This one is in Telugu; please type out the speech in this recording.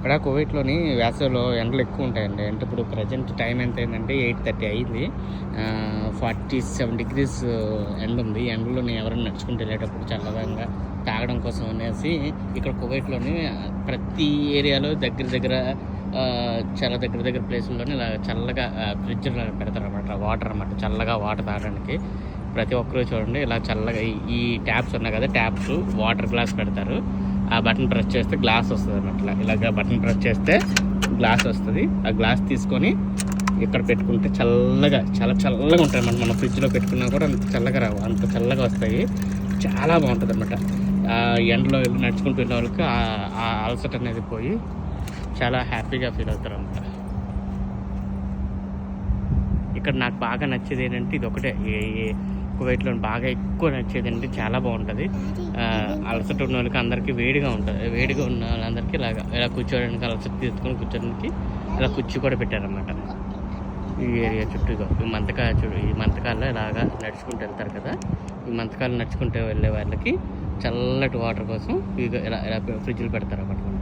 ఇక్కడ కువైట్లోని వేసవిలో ఎండలు ఎక్కువ ఉంటాయండి. అంటే ఇప్పుడు ప్రజెంట్ టైం ఎంత అయిందంటే 8:30 అయింది. 47 డిగ్రీస్ ఎండ ఉంది. ఎండలోని ఎవరైనా నడుచుకుంటూ వెళ్ళేటప్పుడు చల్లగా తాగడం కోసం అనేసి ఇక్కడ కువైట్లోని ప్రతి ఏరియాలో దగ్గర చాలా దగ్గర ప్లేసుల్లోనే ఇలా చల్లగా ఫ్రిడ్జ్ పెడతారన్నమాట. వాటర్ అన్నమాట, చల్లగా వాటర్ తాగడానికి. ప్రతి ఒక్కరూ చూడండి ఇలా చల్లగా ఈ ట్యాప్స్ ఉన్నాయి కదా, ట్యాప్స్ వాటర్ గ్లాస్ పెడతారు. ఆ బటన్ ప్రెస్ చేస్తే గ్లాస్ వస్తుంది అన్నట్ల. ఇలాగ బటన్ ప్రెస్ చేస్తే గ్లాస్ వస్తుంది. ఆ గ్లాస్ తీసుకొని ఇక్కడ పెట్టుకుంటే చాలా చల్లగా ఉంటాయి అన్నమాట. మన ఫ్రిడ్జ్లో పెట్టుకున్నా కూడా అంత చల్లగా రావు, అంత చల్లగా వస్తాయి. చాలా బాగుంటుంది అన్నమాట. ఎండలో వెళ్ళి నడుచుకుంటూ వెళ్ళే వాళ్ళకి ఆ అలసట అనేది పోయి చాలా హ్యాపీగా ఫీల్ అవుతారు అన్నమాట. ఇక్కడ నాకు బాగా నచ్చేది ఏంటంటే ఇది ఒకటే, కువైట్లో బాగా ఎక్కువ నచ్చేది అంటే చాలా బాగుంటుంది. అలసట ఉన్న వాళ్ళకి అందరికీ వేడిగా ఉంటుంది. వేడిగా ఉన్న వాళ్ళందరికీ ఇలా కూర్చోడానికి, అలసట తీసుకొని కూర్చోడానికి ఇలా కుర్చీ కూడా పెట్టారన్నమాట. ఈ ఏరియా చుట్టూగా ఈ మంతకాల్లో ఇలాగా నడుచుకుంటూ వెళ్తారు కదా, ఈ మంతకాలు నడుచుకుంటూ వెళ్ళే వాళ్ళకి చల్లటి వాటర్ కోసం ఇలా ఫ్రిడ్జ్లు పెడతారు అన్నమాట.